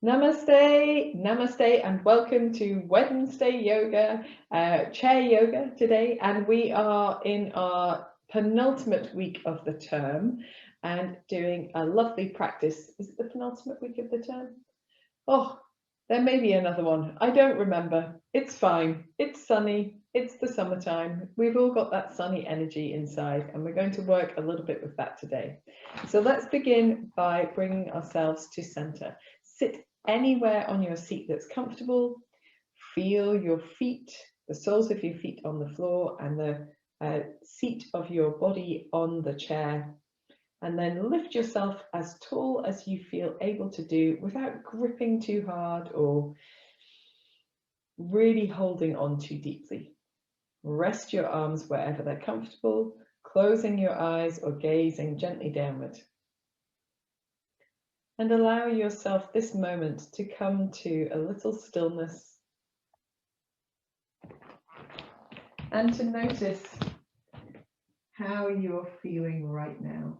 Namaste, namaste, and welcome to Wednesday yoga, chair yoga today. And we are in our penultimate week of the term and doing a lovely practice. Is it the penultimate week of the term? Oh, there may be another one. I don't remember. It's fine. It's sunny. It's the summertime. We've all got that sunny energy inside, and we're going to work a little bit with that today. So let's begin by bringing ourselves to center. Sit anywhere on your seat that's comfortable. Feel your feet, the soles of your feet on the floor, and the seat of your body on the chair. And then lift yourself as tall as you feel able to do without gripping too hard or really holding on too deeply. Rest your arms wherever they're comfortable, closing your eyes or gazing gently downward. And allow yourself this moment to come to a little stillness and to notice how you're feeling right now.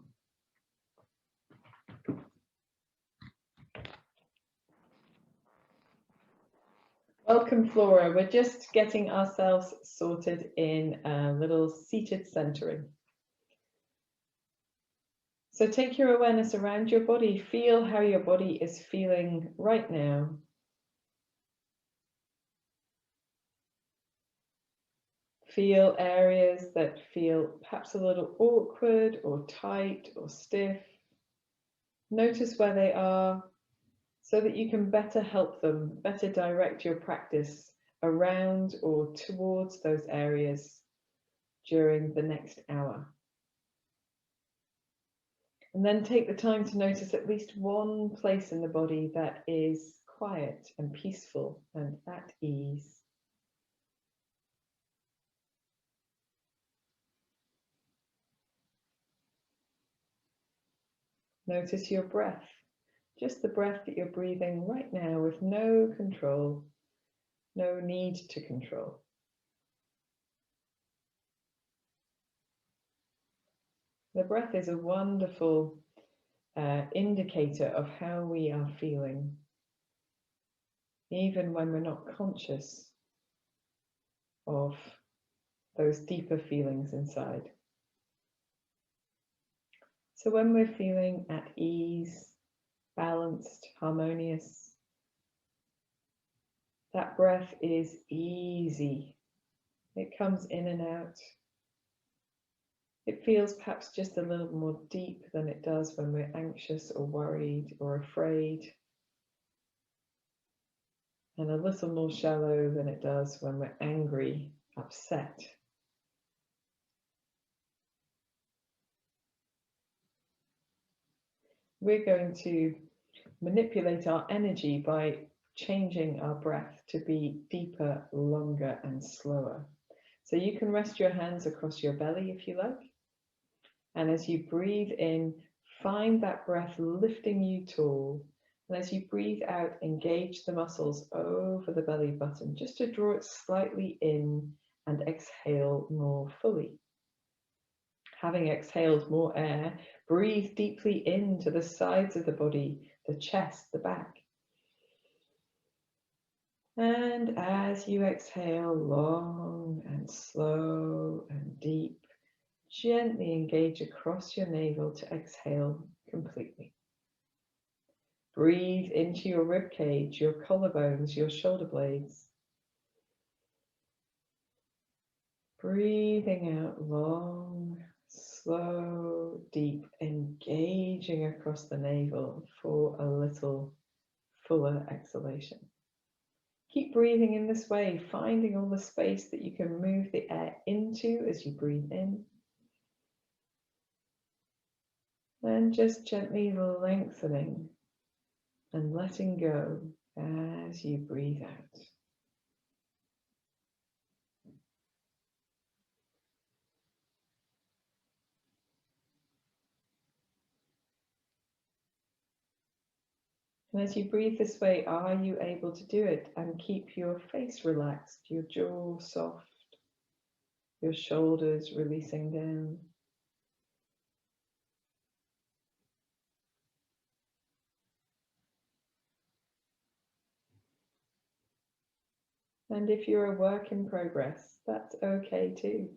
Welcome, Flora. We're just getting ourselves sorted in a little seated centering. So take your awareness around your body. Feel how your body is feeling right now. Feel areas that feel perhaps a little awkward or tight or stiff. Notice where they are so that you can better help them, better direct your practice around or towards those areas during the next hour. And then take the time to notice at least one place in the body that is quiet and peaceful and at ease. Notice your breath, just the breath that you're breathing right now with no control, no need to control. The breath is a wonderful indicator of how we are feeling, even when we're not conscious of those deeper feelings inside. So when we're feeling at ease, balanced, harmonious, that breath is easy. It comes in and out. It feels perhaps just a little more deep than it does when we're anxious or worried or afraid, and a little more shallow than it does when we're angry, upset. We're going to manipulate our energy by changing our breath to be deeper, longer, and slower. So you can rest your hands across your belly if you like. And as you breathe in, find that breath lifting you tall. And as you breathe out, engage the muscles over the belly button, just to draw it slightly in and exhale more fully. Having exhaled more air, breathe deeply into the sides of the body, the chest, the back. And as you exhale long and slow and deep, gently engage across your navel to exhale completely. Breathe into your rib cage, your collarbones, your shoulder blades. Breathing out long, slow, deep, engaging across the navel for a little fuller exhalation. Keep breathing in this way, finding all the space that you can move the air into as you breathe in. And just gently lengthening and letting go as you breathe out. And as you breathe this way, are you able to do it and keep your face relaxed, your jaw soft, your shoulders releasing down? And if you're a work in progress, that's okay too.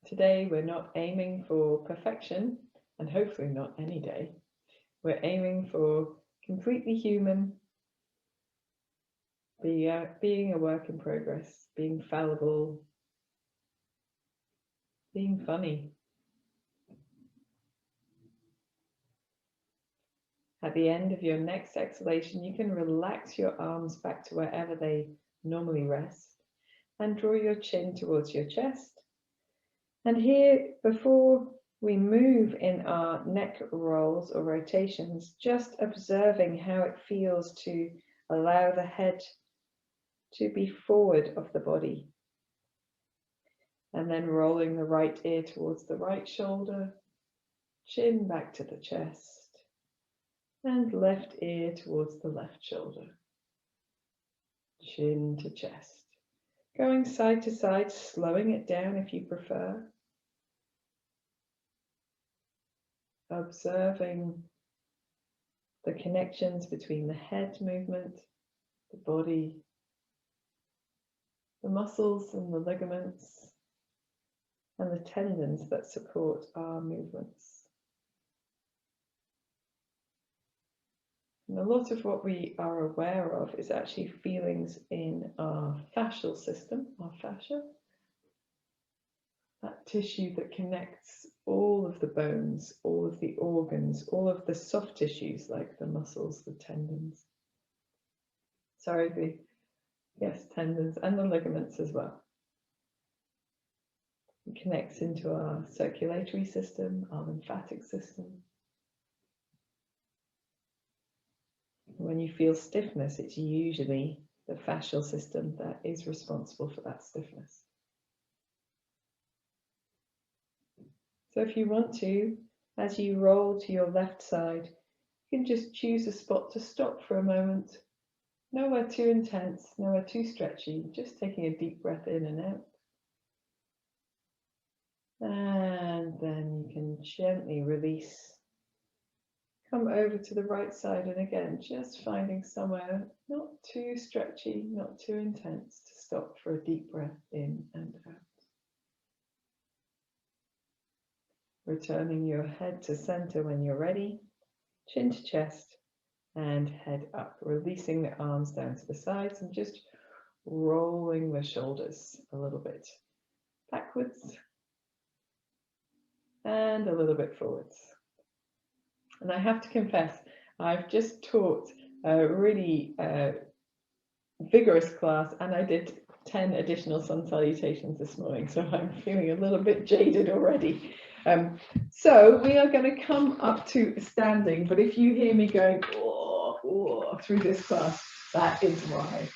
Today, we're not aiming for perfection, and hopefully not any day. We're aiming for completely human, being a work in progress, being fallible, being funny. At the end of your next exhalation, you can relax your arms back to wherever they normally rest and draw your chin towards your chest. And here, before we move in our neck rolls or rotations, just observing how it feels to allow the head to be forward of the body. And then rolling the right ear towards the right shoulder, chin back to the chest, and left ear towards the left shoulder, chin to chest. Going side to side, slowing it down if you prefer. Observing the connections between the head movement, the body, the muscles and the ligaments, and the tendons that support our movements. And a lot of what we are aware of is actually feelings in our fascial system, our fascia, that tissue that connects all of the bones, all of the organs, all of the soft tissues like the muscles, the tendons. Tendons and the ligaments as well. It connects into our circulatory system, our lymphatic system. When you feel stiffness, it's usually the fascial system that is responsible for that stiffness. So if you want to, as you roll to your left side, you can just choose a spot to stop for a moment. Nowhere too intense, nowhere too stretchy, just taking a deep breath in and out. And then you can gently release. Come over to the right side, and again, just finding somewhere not too stretchy, not too intense to stop for a deep breath in and out. Returning your head to center when you're ready, chin to chest and head up, releasing the arms down to the sides and just rolling the shoulders a little bit backwards and a little bit forwards. And I have to confess, I've just taught a really vigorous class, and I did 10 additional sun salutations this morning, so I'm feeling a little bit jaded already. So we are going to come up to standing, but if you hear me going through this class, that is why.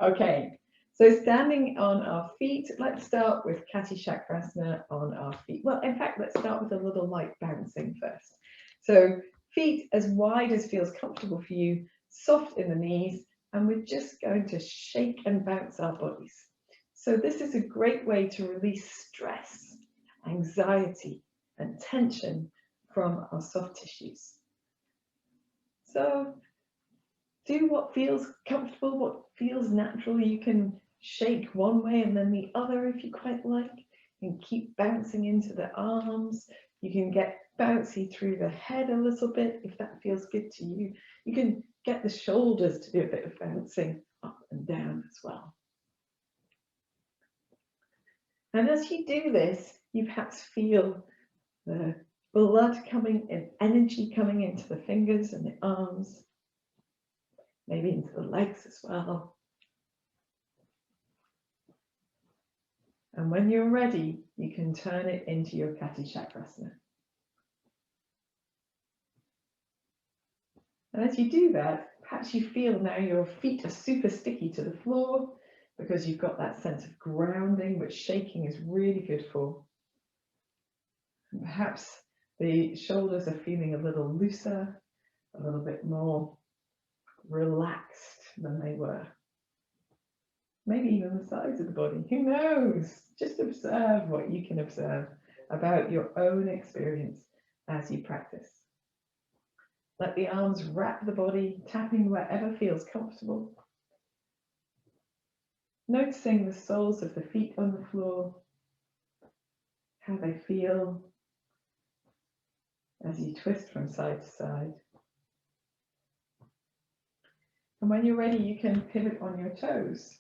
Okay, so standing on our feet, let's start with Kati Chakrasana on our feet. Well, in fact, let's start with a little light bouncing first. So feet as wide as feels comfortable for you, soft in the knees, and we're just going to shake and bounce our bodies. So this is a great way to release stress, anxiety, and tension from our soft tissues. So do what feels comfortable, what feels natural. You can shake one way and then the other if you quite like. You can keep bouncing into the arms. You can get bouncy through the head a little bit if that feels good to you. You can get the shoulders to do a bit of bouncing up and down as well. And as you do this, you perhaps feel the blood coming in, energy coming into the fingers and the arms, maybe into the legs as well. And when you're ready, you can turn it into your Kati Chakrasana. And as you do that, perhaps you feel now your feet are super sticky to the floor because you've got that sense of grounding, which shaking is really good for. And perhaps the shoulders are feeling a little looser, a little bit more relaxed than they were. Maybe even the sides of the body, who knows? Just observe what you can observe about your own experience as you practice. Let the arms wrap the body, tapping wherever feels comfortable. Noticing the soles of the feet on the floor, how they feel as you twist from side to side. And when you're ready, you can pivot on your toes.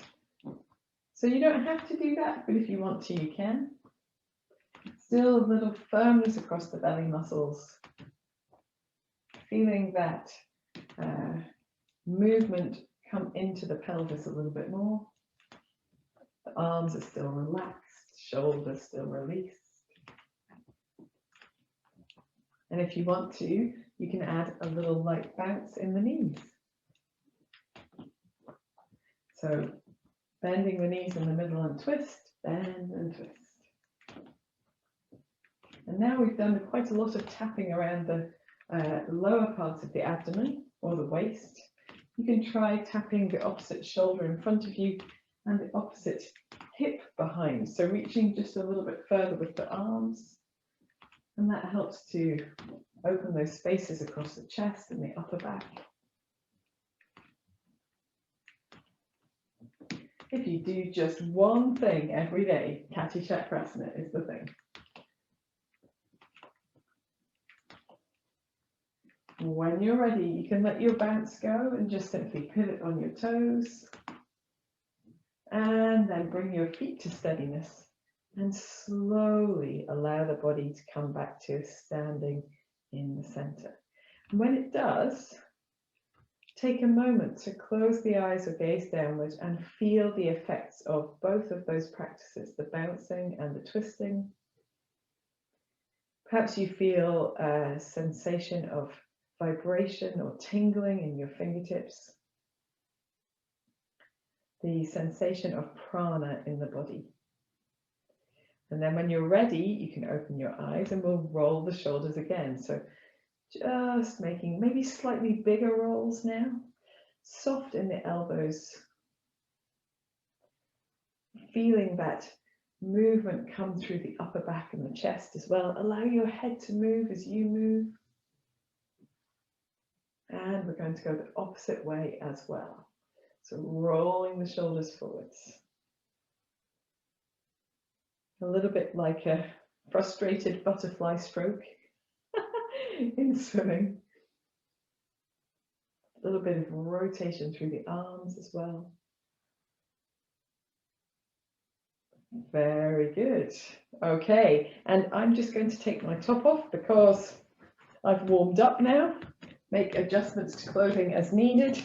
So you don't have to do that, but if you want to, you can. Still a little firmness across the belly muscles. Feeling that movement come into the pelvis a little bit more. The arms are still relaxed, shoulders still released. And if you want to, you can add a little light bounce in the knees. So bending the knees in the middle and twist, bend and twist. And now we've done quite a lot of tapping around the lower part of the abdomen or the waist. You can try tapping the opposite shoulder in front of you and the opposite hip behind. So reaching just a little bit further with the arms. And that helps to open those spaces across the chest and the upper back. If you do just one thing every day, Kati Chakrasana is the thing. When you're ready, you can let your bounce go and just simply pivot on your toes. And then bring your feet to steadiness and slowly allow the body to come back to standing in the center. And when it does, take a moment to close the eyes or gaze downward and feel the effects of both of those practices, the bouncing and the twisting. Perhaps you feel a sensation of vibration or tingling in your fingertips. The sensation of prana in the body. And then when you're ready, you can open your eyes and we'll roll the shoulders again. So just making maybe slightly bigger rolls now. Soft in the elbows. Feeling that movement come through the upper back and the chest as well. Allow your head to move as you move. And we're going to go the opposite way as well. So rolling the shoulders forwards. A little bit like a frustrated butterfly stroke in swimming. A little bit of rotation through the arms as well. Very good. Okay, and I'm just going to take my top off because I've warmed up now. Make adjustments to clothing as needed.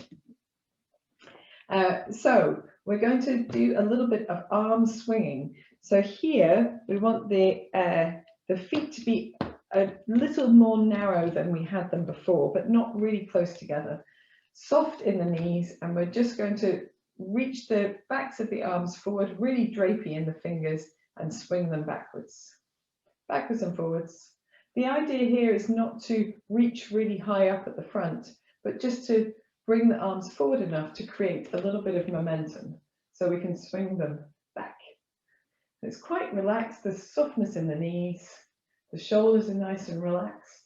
So we're going to do a little bit of arm swinging. So here we want the feet to be a little more narrow than we had them before, but not really close together. Soft in the knees, and we're just going to reach the backs of the arms forward, really drapey in the fingers, and swing them backwards. Backwards and forwards. The idea here is not to reach really high up at the front, but just to bring the arms forward enough to create a little bit of momentum so we can swing them back. It's quite relaxed, there's softness in the knees, the shoulders are nice and relaxed.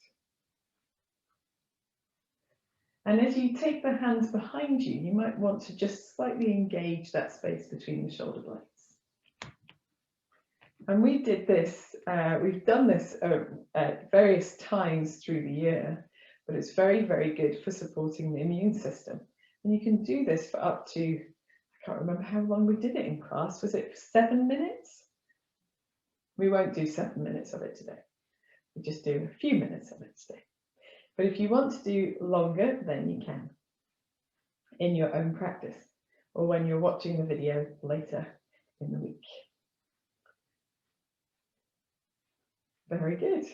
And as you take the hands behind you, you might want to just slightly engage that space between the shoulder blades. And we did this, we've done this at various times through the year, but it's very, very good for supporting the immune system. And you can do this for up to, I can't remember how long we did it in class, was it 7 minutes? We won't do 7 minutes of it today. We just do a few minutes of it today. But if you want to do longer, then you can in your own practice or when you're watching the video later in the week. Very good.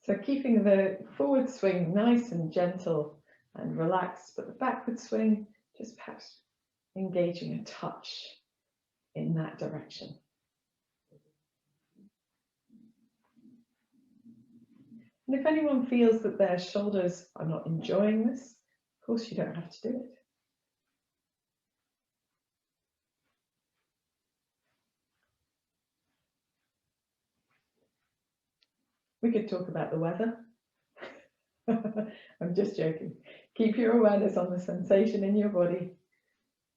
So keeping the forward swing nice and gentle and relaxed, but the backward swing just perhaps engaging a touch in that direction. And if anyone feels that their shoulders are not enjoying this, of course you don't have to do it. We could talk about the weather. I'm just joking. Keep your awareness on the sensation in your body,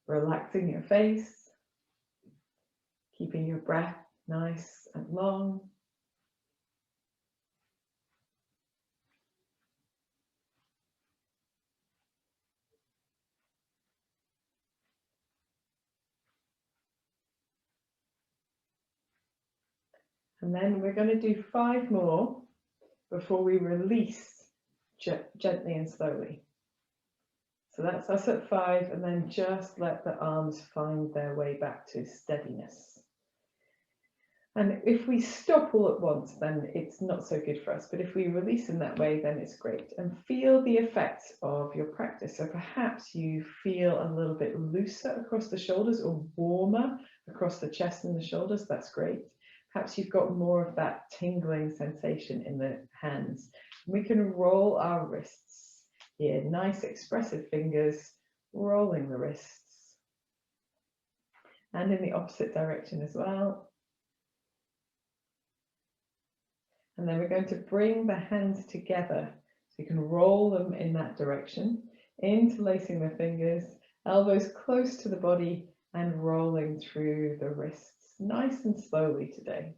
relaxing your face, keeping your breath nice and long. And then we're going to do 5 more before we release gently and slowly. So that's us at 5, and then just let the arms find their way back to steadiness. And if we stop all at once, then it's not so good for us. But if we release in that way, then it's great. And feel the effects of your practice. So perhaps you feel a little bit looser across the shoulders or warmer across the chest and the shoulders. That's great. Perhaps you've got more of that tingling sensation in the hands. We can roll our wrists here. Nice expressive fingers, rolling the wrists. And in the opposite direction as well. And then we're going to bring the hands together. So you can roll them in that direction, interlacing the fingers, elbows close to the body and rolling through the wrists, nice and slowly today.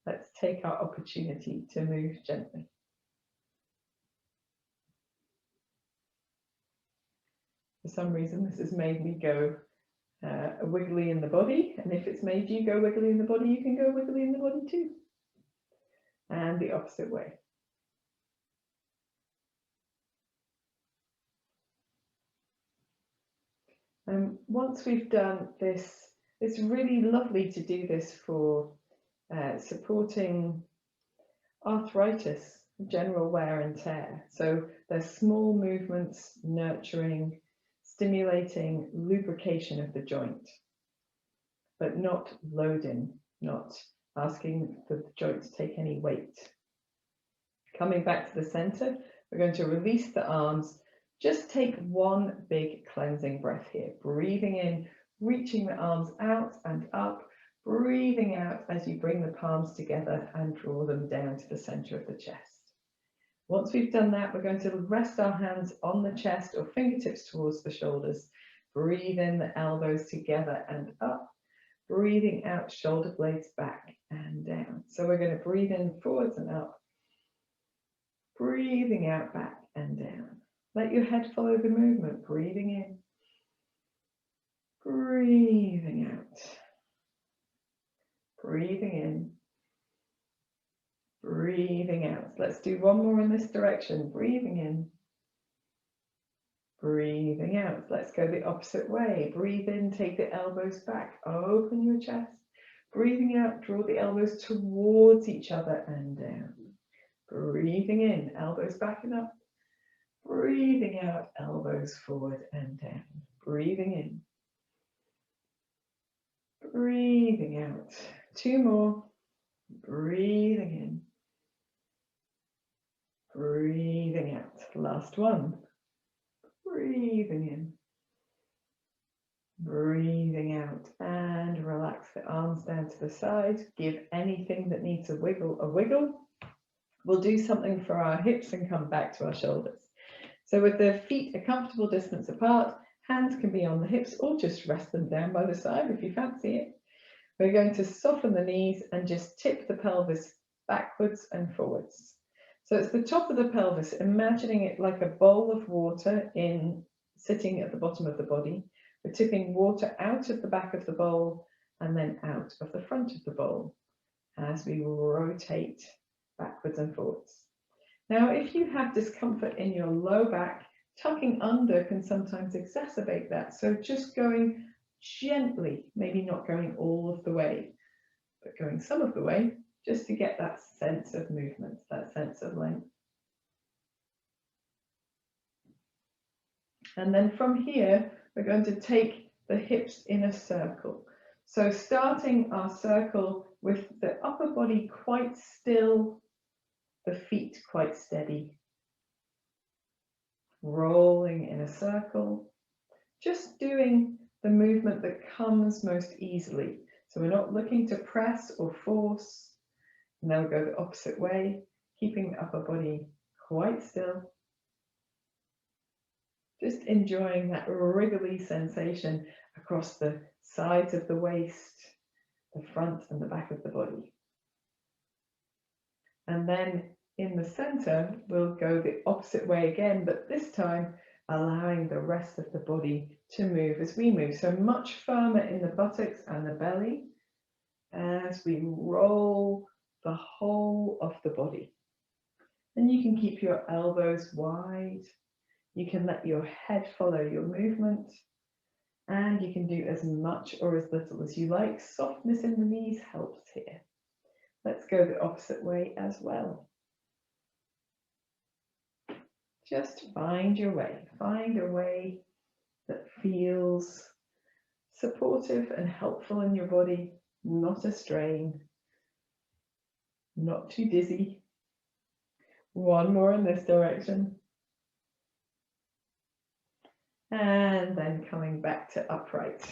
Let's take our opportunity to move gently. For some reason, this has made me go wiggly in the body. And if it's made you go wiggly in the body, you can go wiggly in the body too. And the opposite way. Once we've done this, it's really lovely to do this for supporting arthritis, general wear and tear. So there's small movements, nurturing, stimulating lubrication of the joint, but not loading, not asking the joint to take any weight. Coming back to the center, we're going to release the arms. Just take one big cleansing breath here, breathing in, reaching the arms out and up, breathing out as you bring the palms together and draw them down to the center of the chest. Once we've done that, we're going to rest our hands on the chest or fingertips towards the shoulders. Breathe in the elbows together and up. Breathing out, shoulder blades back and down. So we're going to breathe in forwards and up. Breathing out, back and down. Let your head follow the movement. Breathing in. Breathing out. Breathing in. Breathing out. Let's do one more in this direction. Breathing in. Breathing out. Let's go the opposite way. Breathe in, take the elbows back, open your chest. Breathing out, draw the elbows towards each other and down. Breathing in, elbows back and up. Breathing out, elbows forward and down. Breathing in. Breathing out. 2 more. Breathing in. Breathing out. Last one. Breathing in, breathing out, and relax the arms down to the side. Give anything that needs a wiggle a wiggle. We'll do something for our hips and come back to our shoulders. So with the feet a comfortable distance apart, hands can be on the hips or just rest them down by the side if you fancy it. We're going to soften the knees and just tip the pelvis backwards and forwards. So it's the top of the pelvis, imagining it like a bowl of water sitting at the bottom of the body. We're tipping water out of the back of the bowl and then out of the front of the bowl as we rotate backwards and forwards. Now, if you have discomfort in your low back, tucking under can sometimes exacerbate that. So just going gently, maybe not going all of the way, but going some of the way, just to get that sense of movement, that sense of length. And then from here, we're going to take the hips in a circle. So starting our circle with the upper body quite still, the feet quite steady. Rolling in a circle, just doing the movement that comes most easily. So we're not looking to press or force. And then we'll go the opposite way, keeping the upper body quite still. Just enjoying that wriggly sensation across the sides of the waist, the front and the back of the body. And then in the center, we'll go the opposite way again, but this time allowing the rest of the body to move as we move. So much firmer in the buttocks and the belly as we roll the whole of the body. And you can keep your elbows wide. You can let your head follow your movement. And you can do as much or as little as you like. Softness in the knees helps here. Let's go the opposite way as well. Just find your way. Find a way that feels supportive and helpful in your body, not a strain, not too dizzy. One more in this direction. And then coming back to upright.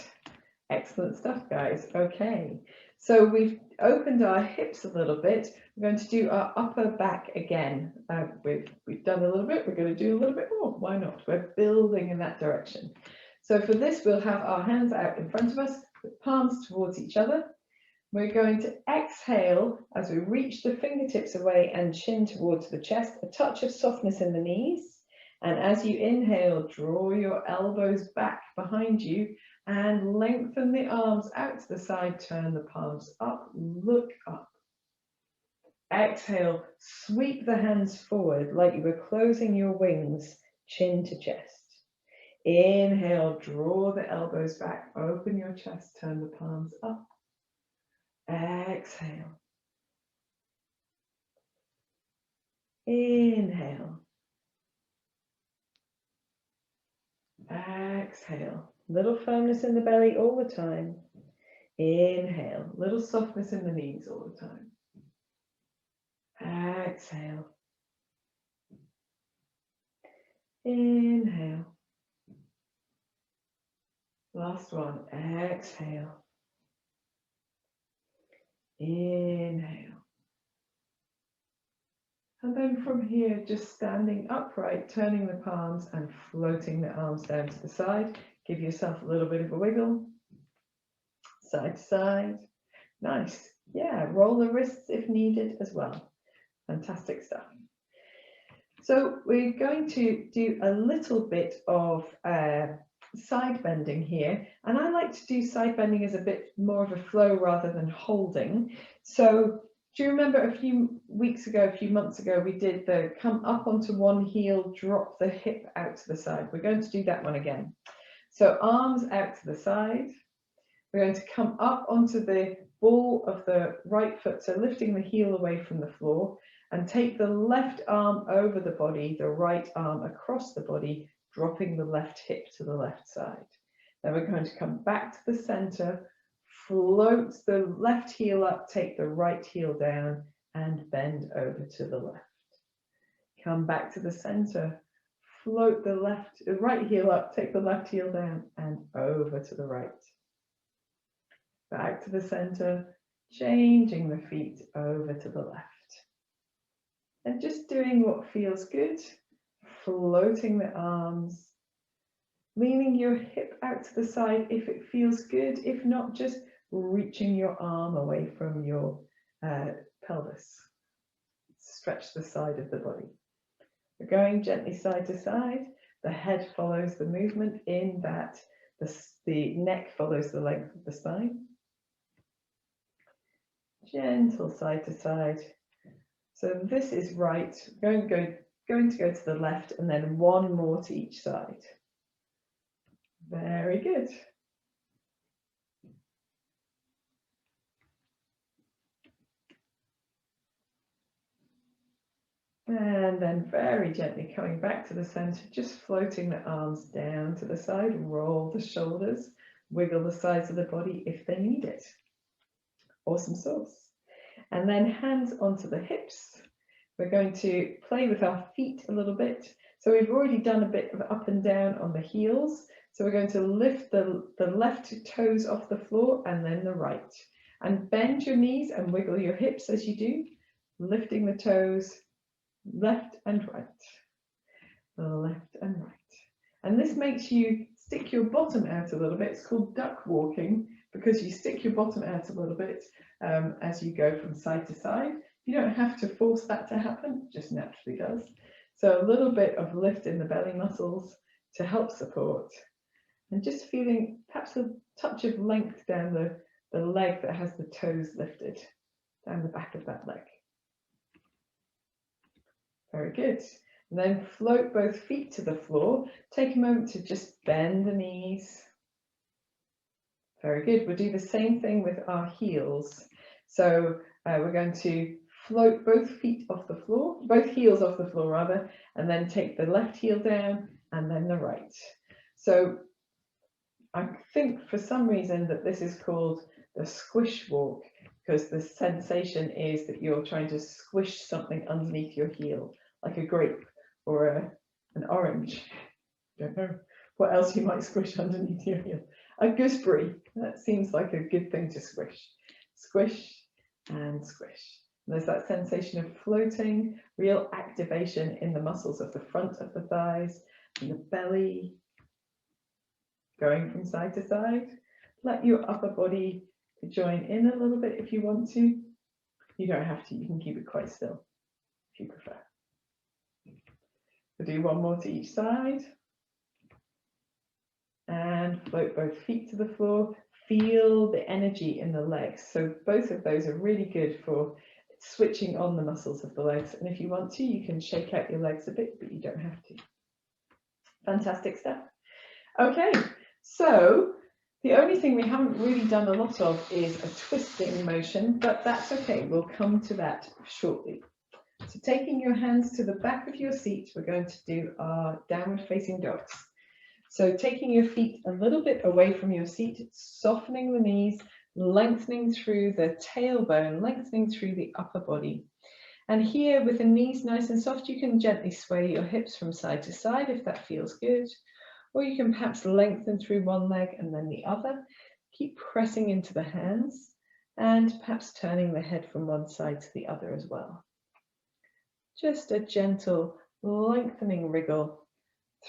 Excellent stuff, guys. Okay, so we've opened our hips a little bit. We're going to do our upper back again. We've done a little bit. We're going to do a little bit more. Why not? We're building in that direction. So for this, we'll have our hands out in front of us with palms towards each other. We're going to exhale as we reach the fingertips away and chin towards the chest, a touch of softness in the knees. And as you inhale, draw your elbows back behind you and lengthen the arms out to the side, turn the palms up, look up. Exhale, sweep the hands forward like you were closing your wings, chin to chest. Inhale, draw the elbows back, open your chest, turn the palms up. Exhale. Inhale. Exhale. Little firmness in the belly all the time. Inhale. Little softness in the knees all the time. Exhale. Inhale. Last one. Exhale. Inhale. And then from here, just standing upright, turning the palms and floating the arms down to the side. Give yourself a little bit of a wiggle. Side to side. Nice. Yeah, roll the wrists if needed as well. Fantastic stuff. So we're going to do a little bit of side bending here. And I like to do side bending as a bit more of a flow rather than holding. So do you remember a few weeks ago, a few months ago, we did the come up onto one heel, drop the hip out to the side. We're going to do that one again. So arms out to the side. We're going to come up onto the ball of the right foot, so lifting the heel away from the floor, and take the left arm over the body, the right arm across the body, dropping the left hip to the left side. Then we're going to come back to the center, float the left heel up, take the right heel down, and bend over to the left. Come back to the center, float the right heel up, take the left heel down, and over to the right. Back to the center, changing the feet over to the left. And just doing what feels good, floating the arms, leaning your hip out to the side if it feels good. If not, just reaching your arm away from your pelvis. Stretch the side of the body. We're going gently side to side. The head follows the movement in that the neck follows the length of the spine. Gentle side to side. So this is right. Going to go to the left and then one more to each side. Very good. And then very gently coming back to the center, just floating the arms down to the side, roll the shoulders, wiggle the sides of the body if they need it. Awesome sauce. And then hands onto the hips. We're going to play with our feet a little bit. So we've already done a bit of up and down on the heels. So we're going to lift the left toes off the floor and then the right. And bend your knees and wiggle your hips as you do, lifting the toes, left and right, left and right. And this makes you stick your bottom out a little bit. It's called duck walking because you stick your bottom out a little bit as you go from side to side. You don't have to force that to happen, it just naturally does. So a little bit of lift in the belly muscles to help support, and just feeling perhaps a touch of length down the leg that has the toes lifted, down the back of that leg. Very good. And then float both feet to the floor. Take a moment to just bend the knees. Very good. We'll do the same thing with our heels. So we're going to float both feet off the floor, both heels off the floor rather, and then take the left heel down and then the right. So I think for some reason that this is called the squish walk, because the sensation is that you're trying to squish something underneath your heel, like a grape or an orange. Don't know what else you might squish underneath your heel. A gooseberry, that seems like a good thing to squish. Squish and squish. And there's that sensation of floating, real activation in the muscles of the front of the thighs and the belly, going from side to side. Let your upper body join in a little bit if you want to. You don't have to, you can keep it quite still if you prefer. We'll do one more to each side. And float both feet to the floor. Feel the energy in the legs. So both of those are really good for switching on the muscles of the legs. And if you want to, you can shake out your legs a bit, but you don't have to. Fantastic stuff. Okay, so the only thing we haven't really done a lot of is a twisting motion, but that's okay. We'll come to that shortly. So taking your hands to the back of your seat, we're going to do our downward facing dogs. So taking your feet a little bit away from your seat, softening the knees, lengthening through the tailbone, lengthening through the upper body. And here with the knees nice and soft, you can gently sway your hips from side to side if that feels good. Or you can perhaps lengthen through one leg and then the other. Keep pressing into the hands and perhaps turning the head from one side to the other as well. Just a gentle lengthening wriggle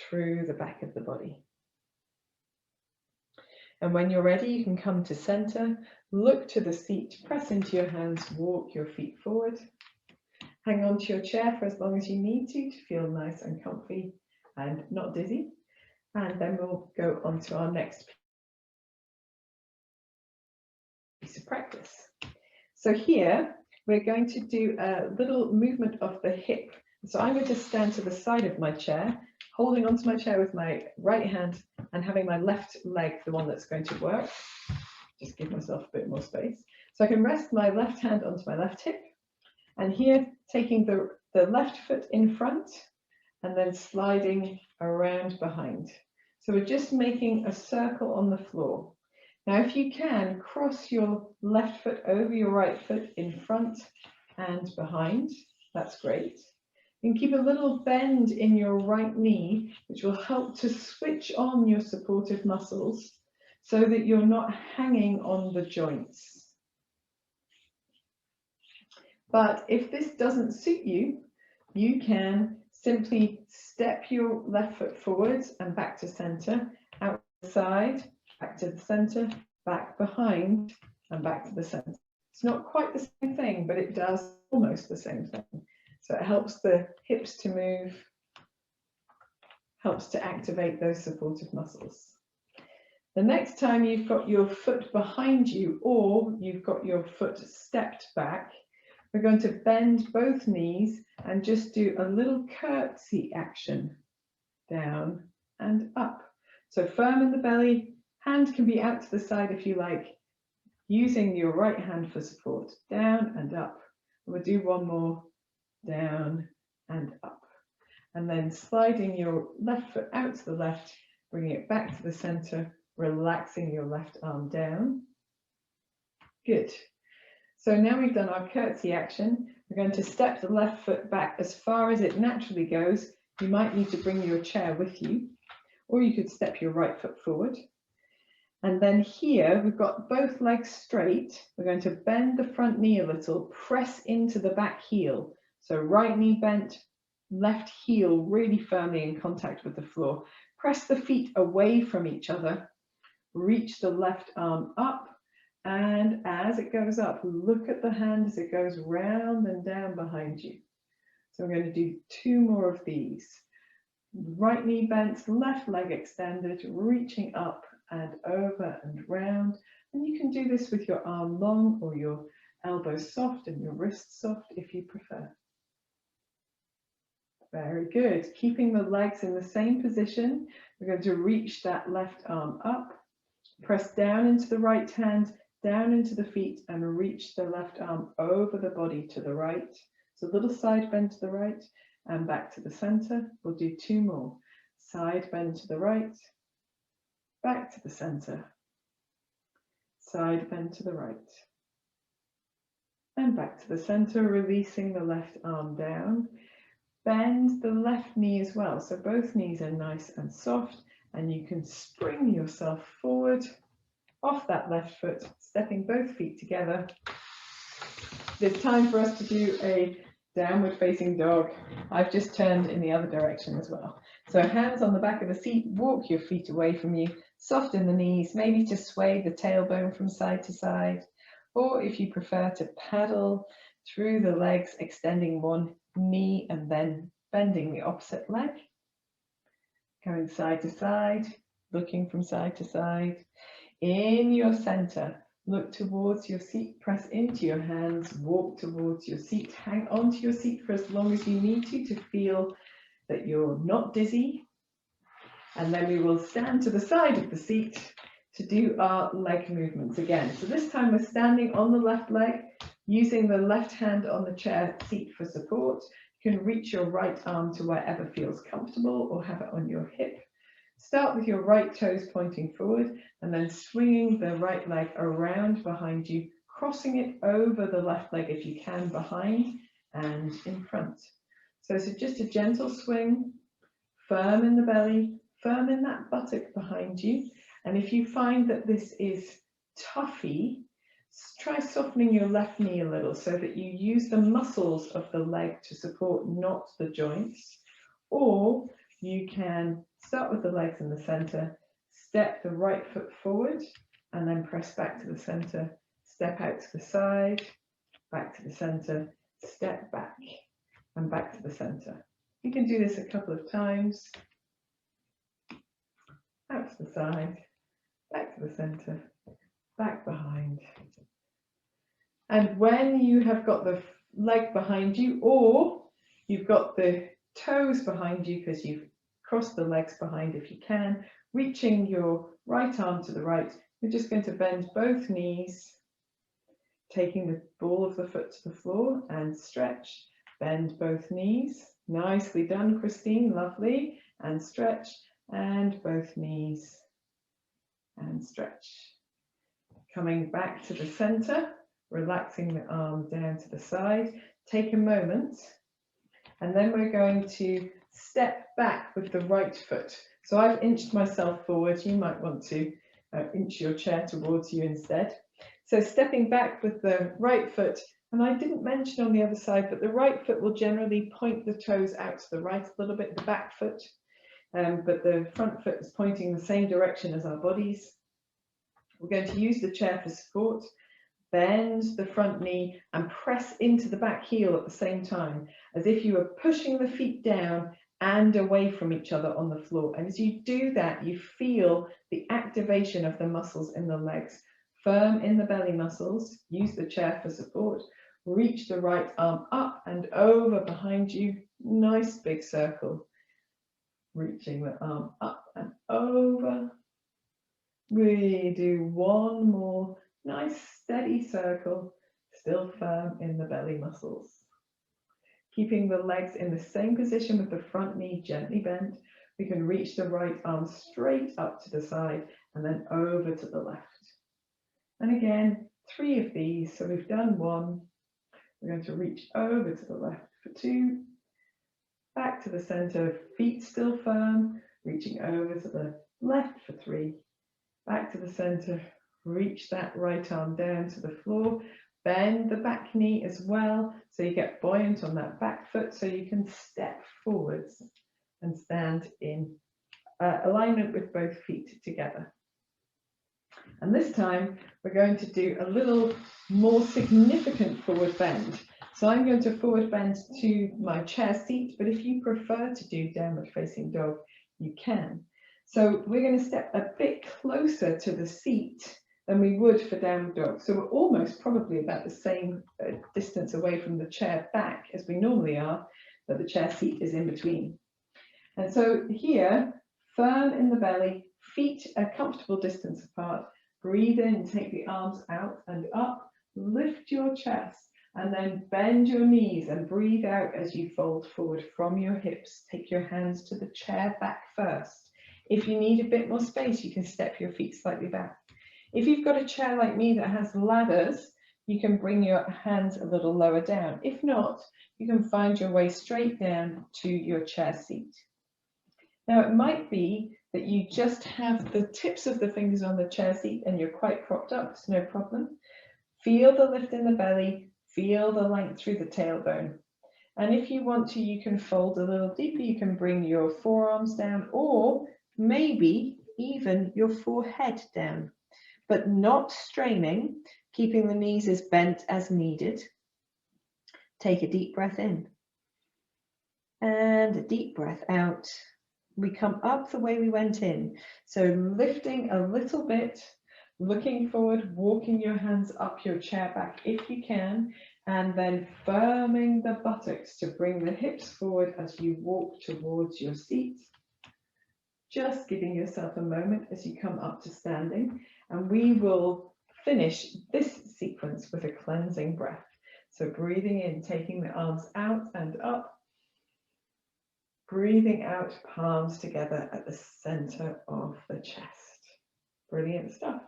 through the back of the body. And when you're ready, you can come to center, look to the seat, press into your hands, walk your feet forward. Hang on to your chair for as long as you need to feel nice and comfy and not dizzy. And then we'll go on to our next piece of practice. So here, we're going to do a little movement of the hip. So I'm going to stand to the side of my chair, holding onto my chair with my right hand and having my left leg, the one that's going to work. Just give myself a bit more space. So I can rest my left hand onto my left hip. And here, taking the left foot in front and then sliding around behind. So we're just making a circle on the floor. Now, if you can, cross your left foot over your right foot in front and behind. That's great. You can keep a little bend in your right knee, which will help to switch on your supportive muscles so that you're not hanging on the joints. But if this doesn't suit you, you can simply step your left foot forwards and back to center, out the side, back to the center, back behind, and back to the center. It's not quite the same thing, but it does almost the same thing. So it helps the hips to move, helps to activate those supportive muscles. The next time you've got your foot behind you or you've got your foot stepped back, we're going to bend both knees and just do a little curtsy action, down and up. So firm in the belly, hand can be out to the side if you like, using your right hand for support, down and up. We'll do one more, down and up. And then sliding your left foot out to the left, bringing it back to the center, relaxing your left arm down. Good. So now we've done our curtsy action. We're going to step the left foot back as far as it naturally goes. You might need to bring your chair with you, or you could step your right foot forward. And then here we've got both legs straight. We're going to bend the front knee a little, press into the back heel. So right knee bent, left heel really firmly in contact with the floor. Press the feet away from each other. Reach the left arm up, and as it goes up, look at the hand as it goes round and down behind you. So we're going to do 2 more of these. Right knee bent, left leg extended, reaching up and over and round. And you can do this with your arm long or your elbows soft and your wrists soft if you prefer. Very good. Keeping the legs in the same position, we're going to reach that left arm up, press down into the right hand, down into the feet, and reach the left arm over the body to the right. So a little side bend to the right and back to the center. We'll do 2 more. Side bend to the right, back to the center. Side bend to the right. And back to the center, releasing the left arm down. Bend the left knee as well, so both knees are nice and soft, and you can spring yourself forward off that left foot, stepping both feet together. It's time for us to do a downward facing dog. I've just turned in the other direction as well. So hands on the back of the seat, walk your feet away from you, soften the knees, maybe to sway the tailbone from side to side, or if you prefer to paddle through the legs, extending one knee and then bending the opposite leg, going side to side, looking from side to side. In your center, look towards your seat, press into your hands, walk towards your seat, hang on to your seat for as long as you need to feel that you're not dizzy. And then we will stand to the side of the seat to do our leg movements again. So this time we're standing on the left leg, using the left hand on the chair seat for support. You can reach your right arm to wherever feels comfortable or have it on your hip. Start with your right toes pointing forward and then swinging the right leg around behind you, crossing it over the left leg if you can, behind and in front. So it's just a gentle swing, firm in the belly, firm in that buttock behind you. And if you find that this is toughy, try softening your left knee a little so that you use the muscles of the leg to support, not the joints. Or you can start with the legs in the center, step the right foot forward, and then press back to the center, step out to the side, back to the center, step back, and back to the center. You can do this a couple of times. Out to the side, back to the center, back behind. And when you have got the leg behind you, or you've got the toes behind you because you've crossed the legs behind if you can, reaching your right arm to the right, we're just going to bend both knees, taking the ball of the foot to the floor and stretch, bend both knees. Nicely done, Christine, lovely, and stretch, and both knees, and stretch. Coming back to the center, relaxing the arm down to the side. Take a moment, and then we're going to step back with the right foot. So I've inched myself forward. You might want to inch your chair towards you instead. So stepping back with the right foot, and I didn't mention on the other side, but the right foot will generally point the toes out to the right a little bit, the back foot, but the front foot is pointing the same direction as our bodies. We're going to use the chair for support. Bend the front knee and press into the back heel at the same time, as if you are pushing the feet down and away from each other on the floor. And as you do that, you feel the activation of the muscles in the legs. Firm in the belly muscles, use the chair for support. Reach the right arm up and over behind you. Nice big circle. Reaching the arm up and over. We do one more. Nice steady circle, still firm in the belly muscles. Keeping the legs in the same position with the front knee gently bent, we can reach the right arm straight up to the side and then over to the left. And again, 3 of these. So we've done 1. We're going to reach over to the left for 2, back to the center, feet still firm, reaching over to the left for 3, back to the center. Reach that right arm down to the floor, Bend the back knee as well, so you get buoyant on that back foot, so you can step forwards and stand in alignment with both feet together. And this time we're going to do a little more significant forward bend. So I'm going to forward bend to my chair seat, but if you prefer to do downward facing dog, you can. So we're going to step a bit closer to the seat than we would for downward dog. So we're almost probably about the same distance away from the chair back as we normally are, but the chair seat is in between. And so here, firm in the belly, feet a comfortable distance apart. Breathe in, take the arms out and up, lift your chest, and then bend your knees and breathe out as you fold forward from your hips. Take your hands to the chair back first. If you need a bit more space, you can step your feet slightly back. If you've got a chair like me that has ladders, you can bring your hands a little lower down. If not, you can find your way straight down to your chair seat. Now, it might be that you just have the tips of the fingers on the chair seat and you're quite propped up, it's no problem. Feel the lift in the belly, feel the length through the tailbone. And if you want to, you can fold a little deeper, you can bring your forearms down or maybe even your forehead down, but not straining, keeping the knees as bent as needed. Take a deep breath in and a deep breath out. We come up the way we went in. So lifting a little bit, looking forward, walking your hands up your chair back if you can, and then firming the buttocks to bring the hips forward as you walk towards your seat. Just giving yourself a moment as you come up to standing, and we will finish this sequence with a cleansing breath. So breathing in, taking the arms out and up. Breathing out, palms together at the center of the chest. Brilliant stuff.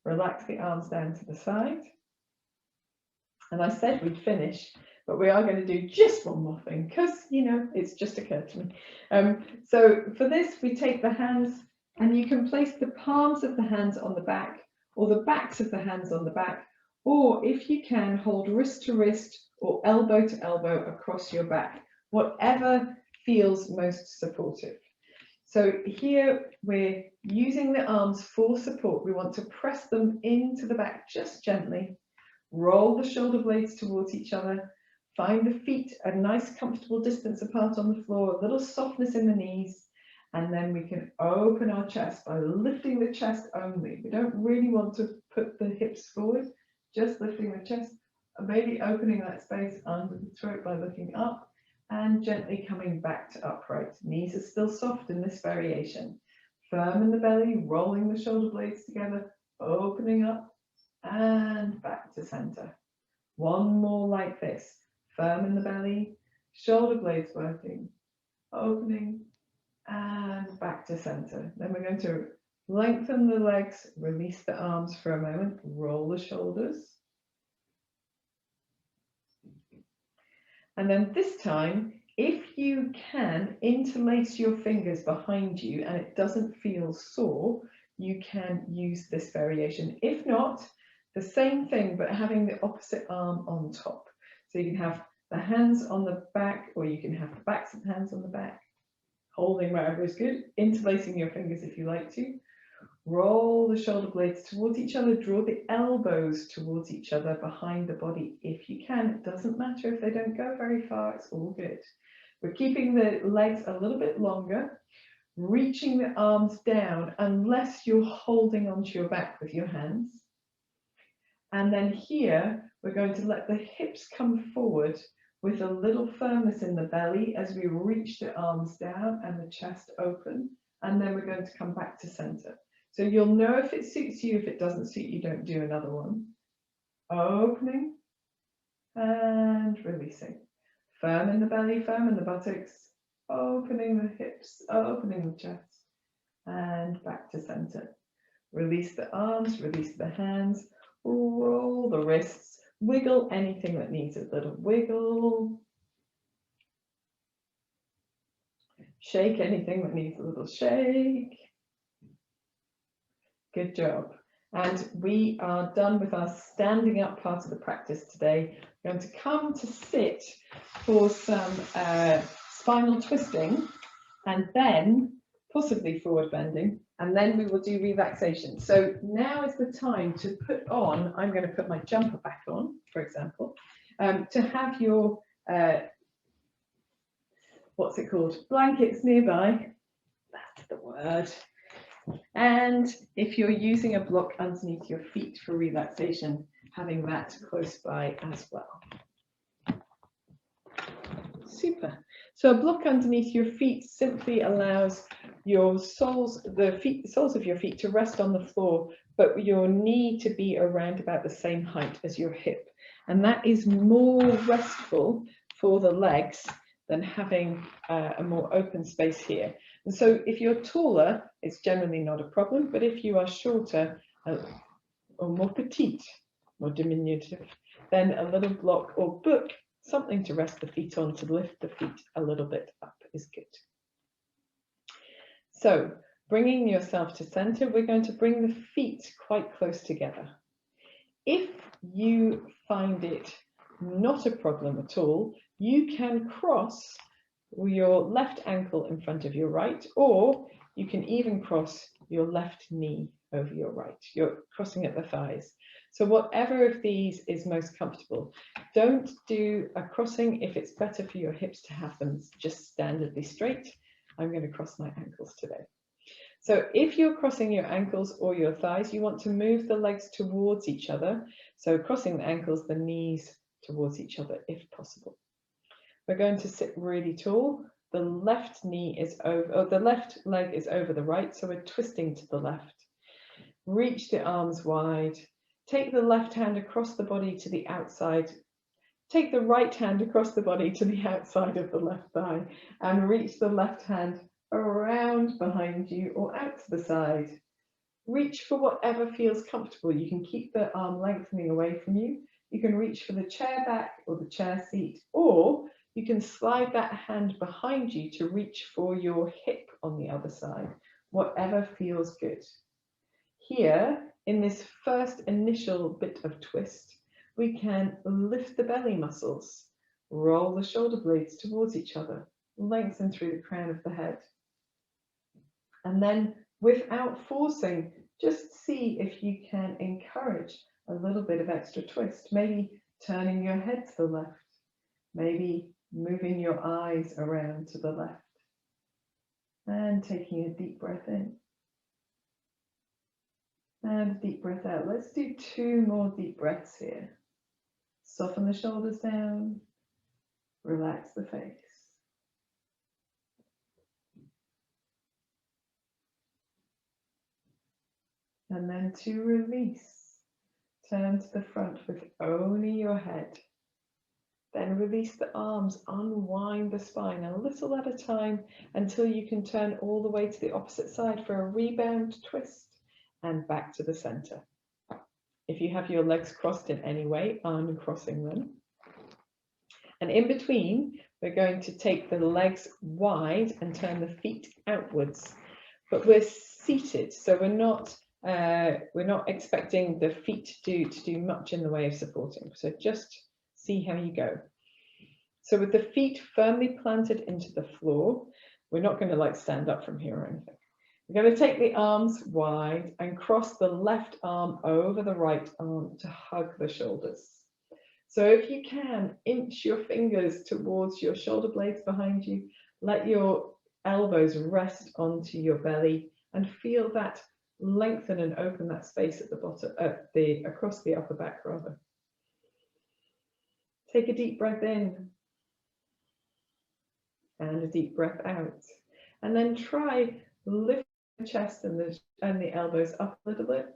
Relax the arms down to the side. And I said we'd finish, but we are going to do just one more thing because, you know, it's just occurred to me. So for this, we take the hands and you can place the palms of the hands on the back or the backs of the hands on the back, or if you can, hold wrist to wrist or elbow to elbow across your back, whatever feels most supportive. So here we're using the arms for support. We want to press them into the back just gently. Roll the shoulder blades towards each other. Find the feet a nice comfortable distance apart on the floor, a little softness in the knees. And then we can open our chest by lifting the chest only. We don't really want to put the hips forward, just lifting the chest, maybe opening that space under the throat by looking up. And gently coming back to upright. Knees are still soft in this variation. Firm in the belly, rolling the shoulder blades together, opening up and back to center. One more like this. Firm in the belly, shoulder blades working, opening and back to center. Then we're going to lengthen the legs, release the arms for a moment, roll the shoulders. And then this time, if you can interlace your fingers behind you and it doesn't feel sore, you can use this variation. If not, the same thing, but having the opposite arm on top. So you can have the hands on the back, or you can have the backs of the hands on the back. Holding wherever is good, interlacing your fingers if you like to. Roll the shoulder blades towards each other, draw the elbows towards each other behind the body if you can. It doesn't matter if they don't go very far, it's all good. We're keeping the legs a little bit longer, reaching the arms down unless you're holding onto your back with your hands. And then here, we're going to let the hips come forward with a little firmness in the belly as we reach the arms down and the chest open. And then we're going to come back to center. So you'll know if it suits you. If it doesn't suit you, don't do another one. Opening and releasing. Firm in the belly, firm in the buttocks. Opening the hips, opening the chest. And back to center. Release the arms, release the hands. Roll the wrists. Wiggle anything that needs a little wiggle. Shake anything that needs a little shake. Good job. And we are done with our standing up part of the practice today. We're going to come to sit for some spinal twisting and then possibly forward bending, and then we will do relaxation. So now is the time to put on, I'm going to put my jumper back on, for example, to have your, what's it called, blankets nearby, that's the word. And if you're using a block underneath your feet for relaxation, having that close by as well. Super. So a block underneath your feet simply allows your soles, the soles of your feet to rest on the floor, but your knee to be around about the same height as your hip. And that is more restful for the legs than having a more open space here. And so if you're taller, it's generally not a problem, but if you are shorter or more petite, more diminutive, then a little block or book, something to rest the feet on, to lift the feet a little bit up is good. So bringing yourself to center, we're going to bring the feet quite close together. If you find it not a problem at all, you can cross your left ankle in front of your right, or you can even cross your left knee over your right. You're crossing at the thighs. So whatever of these is most comfortable. Don't do a crossing if it's better for your hips to have them just standardly straight. I'm going to cross my ankles today. So if you're crossing your ankles or your thighs, you want to move the legs towards each other. So crossing the ankles, the knees towards each other if possible. We're going to sit really tall. The left knee is over, or the left leg is over the right, so we're twisting to the left. Reach the arms wide. Take the left hand across the body to the outside. Take the right hand across the body to the outside of the left thigh and reach the left hand around behind you or out to the side. Reach for whatever feels comfortable. You can keep the arm lengthening away from you. You can reach for the chair back or the chair seat, or you can slide that hand behind you to reach for your hip on the other side, whatever feels good. Here, in this first initial bit of twist, we can lift the belly muscles, roll the shoulder blades towards each other, lengthen through the crown of the head. And then, without forcing, just see if you can encourage a little bit of extra twist, maybe turning your head to the left, maybe moving your eyes around to the left, and taking a deep breath in. And a deep breath out. Let's do 2 more deep breaths here. Soften the shoulders down, relax the face. And then to release, turn to the front with only your head. Then release the arms, unwind the spine a little at a time until you can turn all the way to the opposite side for a rebound twist and back to the center. If you have your legs crossed in any way, uncrossing them. And in between, we're going to take the legs wide and turn the feet outwards. But we're seated, so we're not expecting the feet to do much in the way of supporting. So just see how you go. So with the feet firmly planted into the floor, we're not going to stand up from here or anything. We're going to take the arms wide and cross the left arm over the right arm to hug the shoulders. So if you can, inch your fingers towards your shoulder blades behind you. Let your elbows rest onto your belly and feel that lengthen and open that space at the bottom, across the upper back rather. Take a deep breath in and a deep breath out. And then try lift the chest and the elbows up a little bit.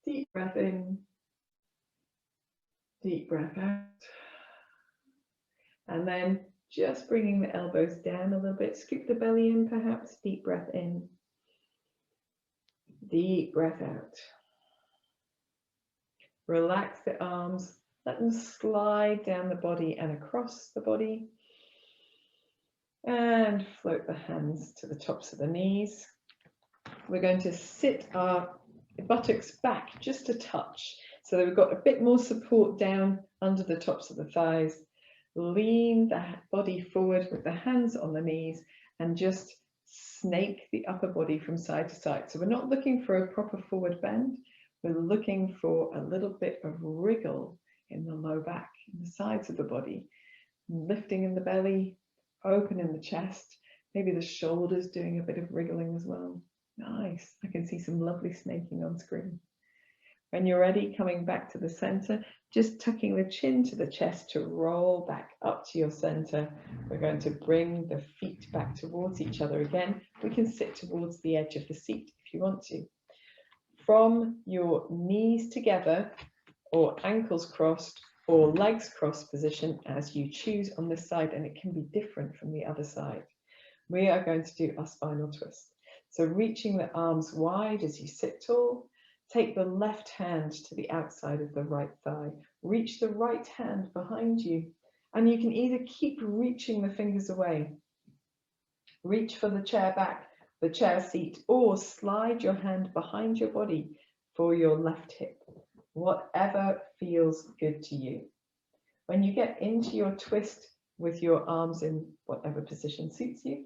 Deep breath in, deep breath out. And then just bringing the elbows down a little bit, scoop the belly in perhaps, deep breath in, deep breath out. Relax the arms, let them slide down the body and across the body. And float the hands to the tops of the knees. We're going to sit our buttocks back just a touch, so that we've got a bit more support down under the tops of the thighs. Lean the body forward with the hands on the knees and just snake the upper body from side to side. So we're not looking for a proper forward bend, we're looking for a little bit of wriggle in the low back, in the sides of the body, lifting in the belly, open in the chest, maybe the shoulders doing a bit of wriggling as well. Nice, I can see some lovely snaking on screen. When you're ready, coming back to the center, just tucking the chin to the chest to roll back up to your center. We're going to bring the feet back towards each other again. We can sit towards the edge of the seat if you want to. From your knees together, or ankles crossed, or legs crossed position, as you choose on this side, and it can be different from the other side. We are going to do our spinal twist. So reaching the arms wide as you sit tall, take the left hand to the outside of the right thigh, reach the right hand behind you, and you can either keep reaching the fingers away, reach for the chair back, the chair seat, or slide your hand behind your body for your left hip, whatever feels good to you. When you get into your twist with your arms in whatever position suits you,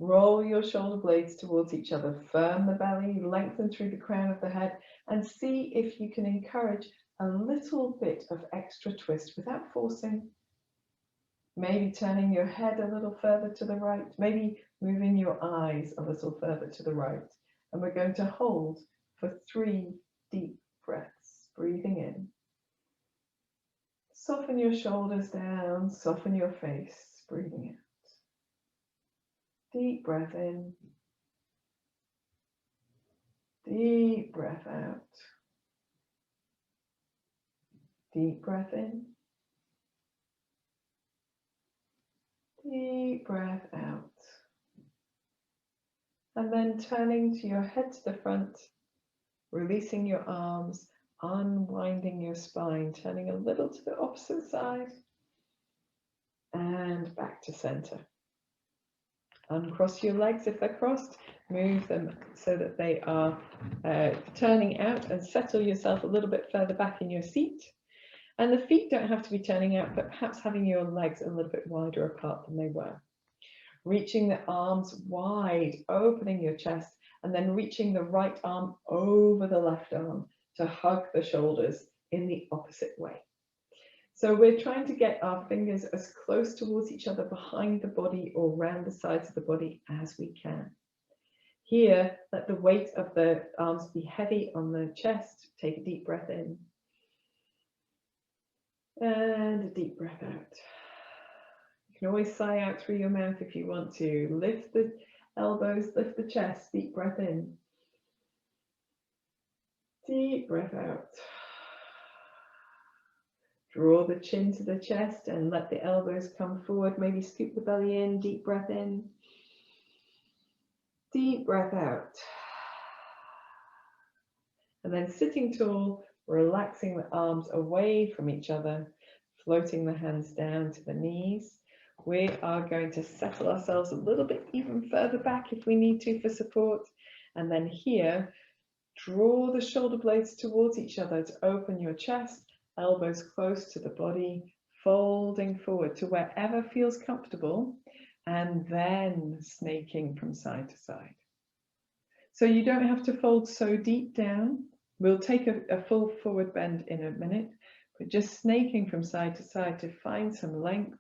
roll your shoulder blades towards each other, firm the belly, lengthen through the crown of the head, and see if you can encourage a little bit of extra twist without forcing. Maybe turning your head a little further to the right, maybe moving your eyes a little further to the right. And we're going to hold for 3 deep breaths, breathing in. Soften your shoulders down, soften your face, breathing in. Deep breath in, deep breath out, deep breath in, deep breath out. And then turning to your head to the front, releasing your arms, unwinding your spine, turning a little to the opposite side, and back to center. Uncross your legs if they're crossed, move them so that they are turning out, and settle yourself a little bit further back in your seat. And the feet don't have to be turning out, but perhaps having your legs a little bit wider apart than they were. Reaching the arms wide, opening your chest, and then reaching the right arm over the left arm to hug the shoulders in the opposite way. So we're trying to get our fingers as close towards each other behind the body or around the sides of the body as we can. Here, let the weight of the arms be heavy on the chest. Take a deep breath in. And a deep breath out. You can always sigh out through your mouth if you want to. Lift the elbows, lift the chest, deep breath in. Deep breath out. Draw the chin to the chest and let the elbows come forward. Maybe scoop the belly in, deep breath in. Deep breath out. And then sitting tall, relaxing the arms away from each other, floating the hands down to the knees. We are going to settle ourselves a little bit even further back if we need to for support. And then here, draw the shoulder blades towards each other to open your chest. Elbows close to the body, folding forward to wherever feels comfortable, and then snaking from side to side. So you don't have to fold so deep down. We'll take a full forward bend in a minute, but just snaking from side to side to find some length.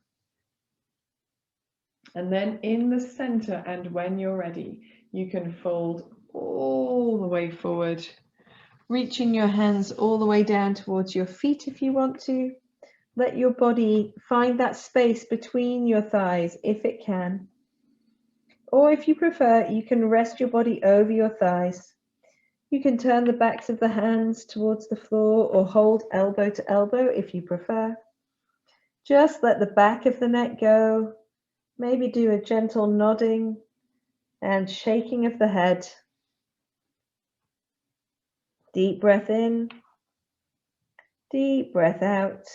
And then in the center, and when you're ready, you can fold all the way forward, reaching your hands all the way down towards your feet if you want to. Let your body find that space between your thighs if it can. Or if you prefer, you can rest your body over your thighs. You can turn the backs of the hands towards the floor or hold elbow to elbow if you prefer. Just let the back of the neck go. Maybe do a gentle nodding and shaking of the head. Deep breath in, deep breath out,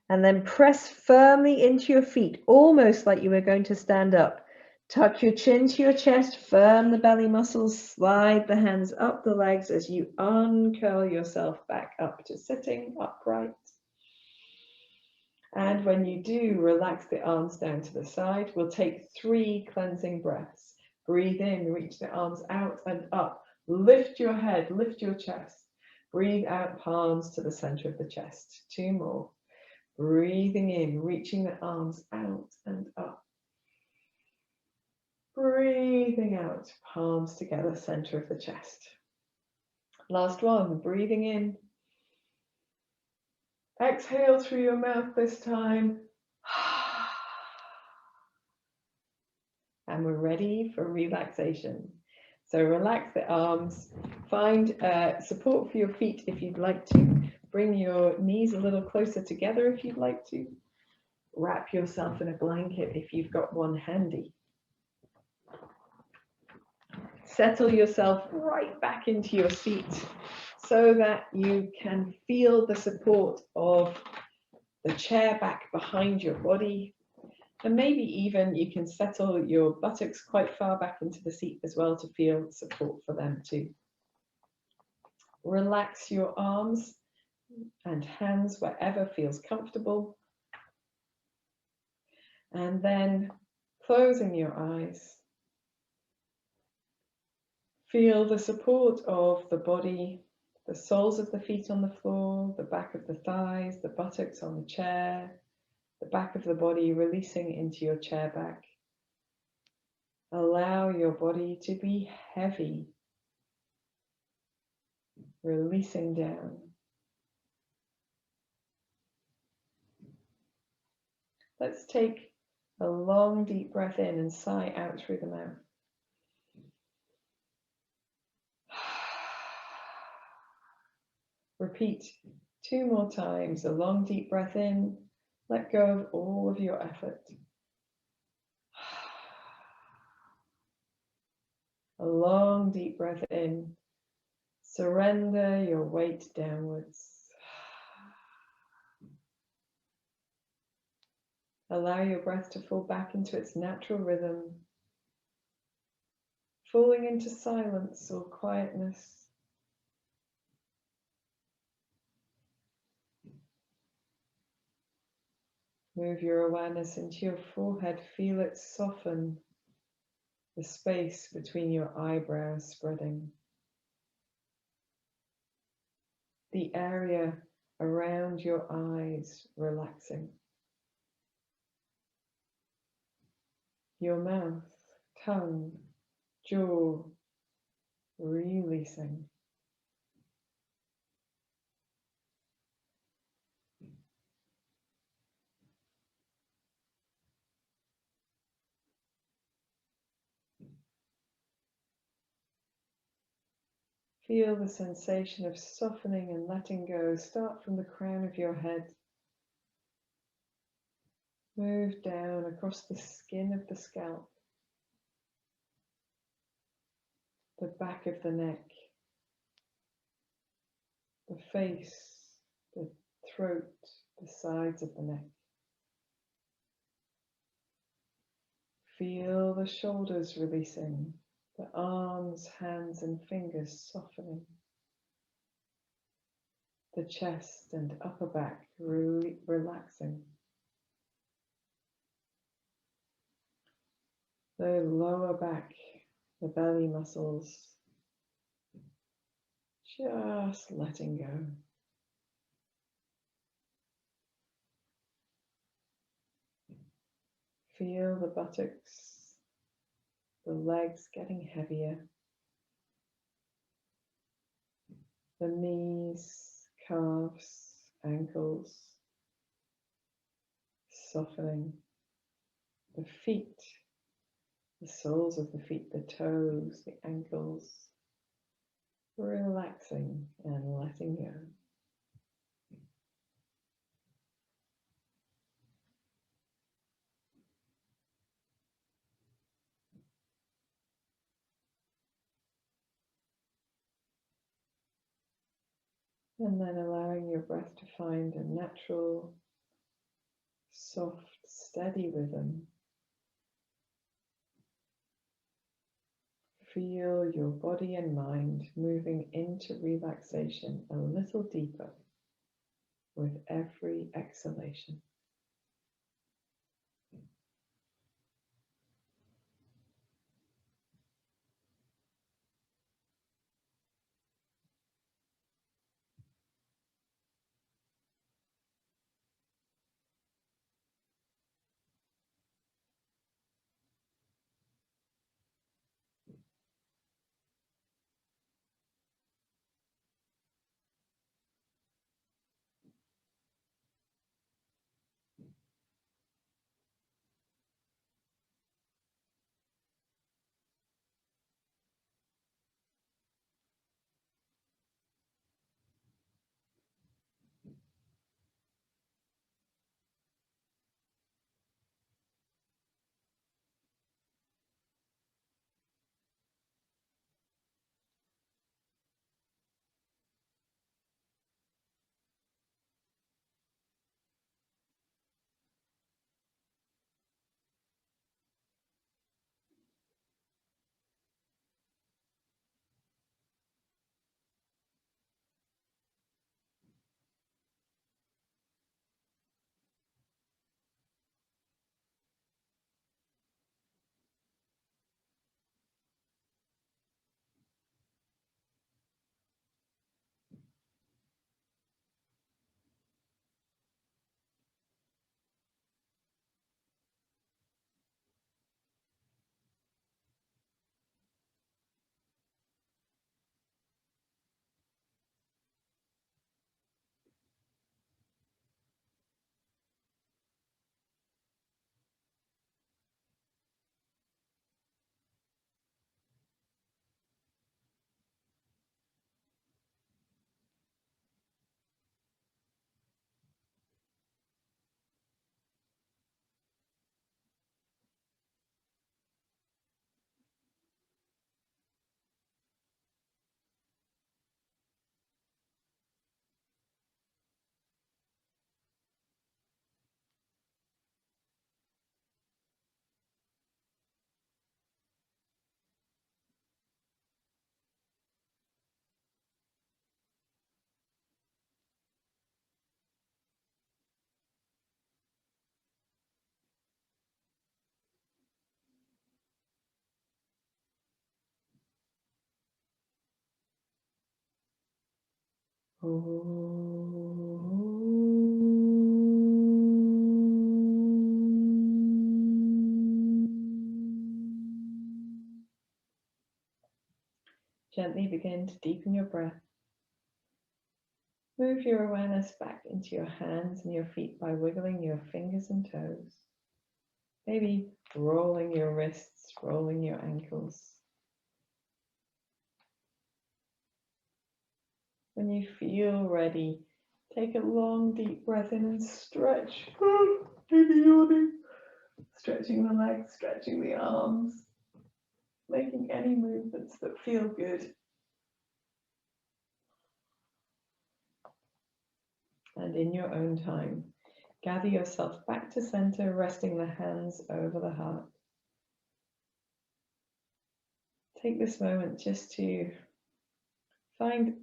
and then press firmly into your feet, almost like you were going to stand up. Tuck your chin to your chest, firm the belly muscles, slide the hands up the legs as you uncurl yourself back up to sitting upright. And when you do, relax the arms down to the side. We'll take 3 cleansing breaths. Breathe in, reach the arms out and up. Lift your head, lift your chest. Breathe out, palms to the center of the chest. 2 more. Breathing in, reaching the arms out and up. Breathing out, palms together, center of the chest. Last one, breathing in. Exhale through your mouth this time. And we're ready for relaxation. So relax the arms, find support for your feet if you'd like to. Bring your knees a little closer together if you'd like to. Wrap yourself in a blanket if you've got one handy. Settle yourself right back into your seat so that you can feel the support of the chair back behind your body. And maybe even you can settle your buttocks quite far back into the seat as well to feel support for them too. Relax your arms and hands wherever feels comfortable. And then closing your eyes. Feel the support of the body, the soles of the feet on the floor, the back of the thighs, the buttocks on the chair, the back of the body releasing into your chair back. Allow your body to be heavy, releasing down. Let's take a long deep breath in and sigh out through the mouth. Repeat 2 more times, a long deep breath in. Let go of all of your effort. A long deep breath in. Surrender your weight downwards. Allow your breath to fall back into its natural rhythm, falling into silence or quietness. Move your awareness into your forehead. Feel it soften, the space between your eyebrows spreading. The area around your eyes relaxing. Your mouth, tongue, jaw releasing. Feel the sensation of softening and letting go. Start from the crown of your head. Move down across the skin of the scalp, the back of the neck, the face, the throat, the sides of the neck. Feel the shoulders releasing, the arms, hands and fingers softening. The chest and upper back really relaxing. The lower back, the belly muscles, just letting go. Feel the buttocks, the legs getting heavier, the knees, calves, ankles softening, the feet, the soles of the feet, the toes, the ankles, relaxing and letting go. And then allowing your breath to find a natural, soft, steady rhythm. Feel your body and mind moving into relaxation a little deeper with every exhalation. Gently begin to deepen your breath. Move your awareness back into your hands and your feet by wiggling your fingers and toes. Maybe rolling your wrists, rolling your ankles. When you feel ready, take a long, deep breath in and stretch. Maybe yawning. Stretching the legs, stretching the arms. Making any movements that feel good. And in your own time, gather yourself back to center, resting the hands over the heart. Take this moment just to find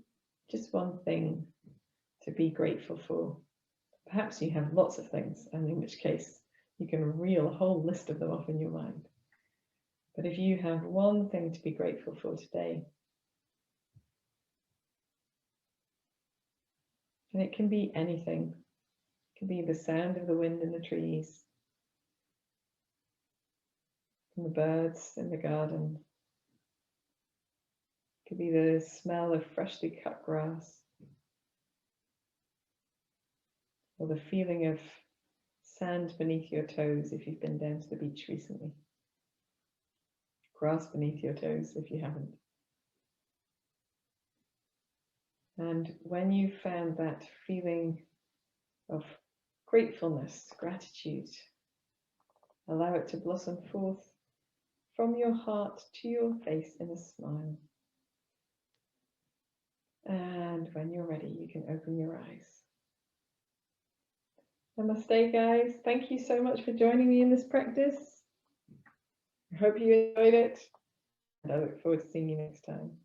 just one thing to be grateful for. Perhaps you have lots of things, and in which case you can reel a whole list of them off in your mind. But if you have one thing to be grateful for today, and it can be anything. It can be the sound of the wind in the trees, and the birds in the garden. It could be the smell of freshly cut grass, or the feeling of sand beneath your toes if you've been down to the beach recently. Grass beneath your toes if you haven't. And when you found that feeling of gratefulness, gratitude, allow it to blossom forth from your heart to your face in a smile. And when you're ready, you can open your eyes. Namaste, guys. Thank you so much for joining me in this practice. I hope you enjoyed it. I look forward to seeing you next time.